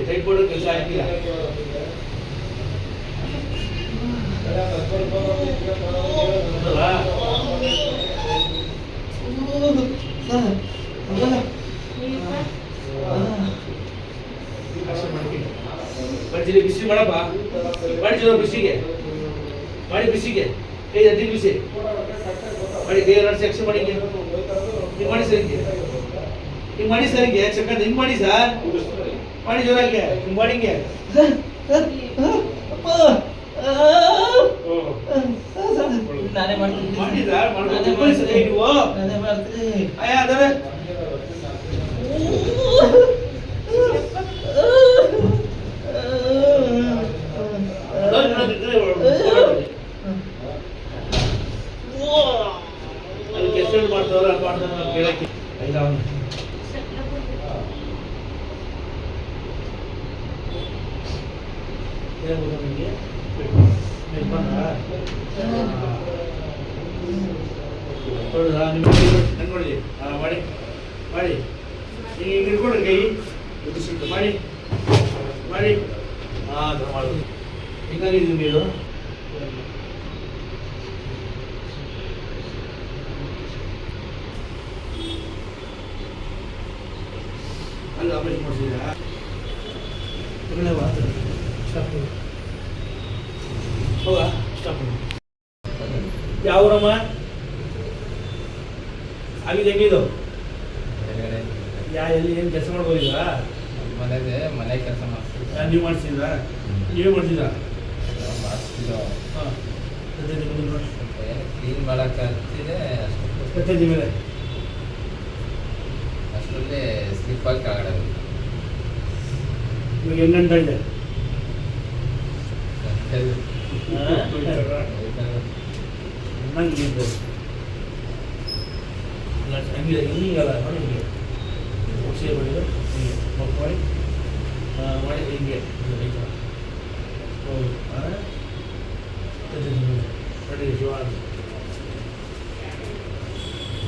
Tight ಕೊಡೋ ಕೆಲಸ ಆಗಿಲ್ಲ. ಬರ್ತೀನಿ ಬಿಸಿ ಮಾಡಪ್ಪ, ಮಾಡಿ ಜೋರ ಬಿಸಿಗೆ ಮಾಡಿ, ಬಿಸಿಗೆ ಕೈ ಅದಿ ಬಿಸಿ ಮಾಡಿ, ಕೈ ಎರಡು ಸೆಕ್ಷನ್ ಮಾಡಿ, ಹಿಂಗೆ ಮಾಡಿ ಸರ್, ಹಿಂಗೆ ಮಾಡಿ ಸರ್, ಹಿಂಗೆ ಚಕ್ಕಂತ ಹಿಂಗೆ ಮಾಡಿ ಸರ್, ಮಾಡಿ ಜೋರಾಗೆ ಹಿಂಗೆ ಮಾಡಿ, ಹಿಂಗೆ ನಾನೇ ಮಾಡ್ತೀನಿ, ಮಾಡಿ ಸರ್, ಮಾಡಿ ಸರ್, ನೀವು ನಾನೇ ಮಾಡ್ತೀನಿ. ಅಯ್ಯ ಅದಾವೆ ಅದಕ್ಕೆ ಎಷ್ಟು ಮಾಡ್ತಾವ್ರ ಮಾಡ್ತಾನೆ ಕೇಳಕ್ಕೆ ಇಲ್ಲ. ಅವನು ಹೇಳ್ಬೋದು ನಿಮಗೆ ಹೌದಾ? ನಿಮಗೆ ನೋಡಿ ಮಾಡಿ ಮಾಡಿ ಈಗ ಹಿಡ್ಕೊಡ್ರಿ ಕೈ ಮಾಡಿ ಮಾಡಿ. ಹಾಂ ಮಾಡೋದು ಹಿಂಗಾಗಿದ್ದೀವಿ ನೀವು ಅಲ್ಲಿ ಆಪರೇಷನ್ ಮಾಡಿಸಿದ್ದೀರಾ? ಸ್ಟಾಪ್ ಹೋಗ ಸ್ಟಾಪ್. ಯಾವೂರಮ್ಮ ಆಗಿದೆ? ಹೆಂಗಿದು ಎಲ್ಲಿ ಏನು ಕೆಲಸ ಮಾಡ್ಬೋದಿಲ್ಲ? ಮನೆ ಕೆಲಸ ಮಾಡ್ತೀವಿ. ನೀವು ಮಾಡಿಸಿದ್ರಾ? ನೀವೇ ಮಾಡಿಸಿದ್ರಾ? ಹಾಂ ಕ್ಲೀನ್ ಮಾಡೋಕ್ಕಾಗ್ತಿದೆ ಎತ್ತೈತಿ ಮೇಲೆ ಅಷ್ಟರಲ್ಲಿ ಸ್ಲಿಪ್ ಆಗಿ ಕೆಳಗಡೆ ಇವಾಗ ಹೆಂಗೆ ಗಂಟ ಇದೆ? ಹಂಗಿದೆ ಹಂಗಿದೆ ಹಿಂಗಲ್ಲ ನೋಡಿ, ಹಿಂಗೆ ಹುಷಿ ಮಾಡಿದ್ರು ಹಿಂಗೆ ಮಕ್ ಮಾಡಿ ಮಾಡಿ ಹಿಂಗೆ ಹೌದು. ನೋಡಿ ಶಿವ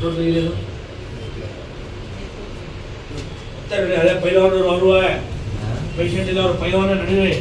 ನೋಡ್ರಿ ಇದೇನು ಹಳೆ ಪೈಲವಾನರು ಅವರು ಪೇಷಂಟ್ ಇಲ್ಲ, ಅವ್ರ ಪೈಲವಾನ ನಡೆಯುವೆ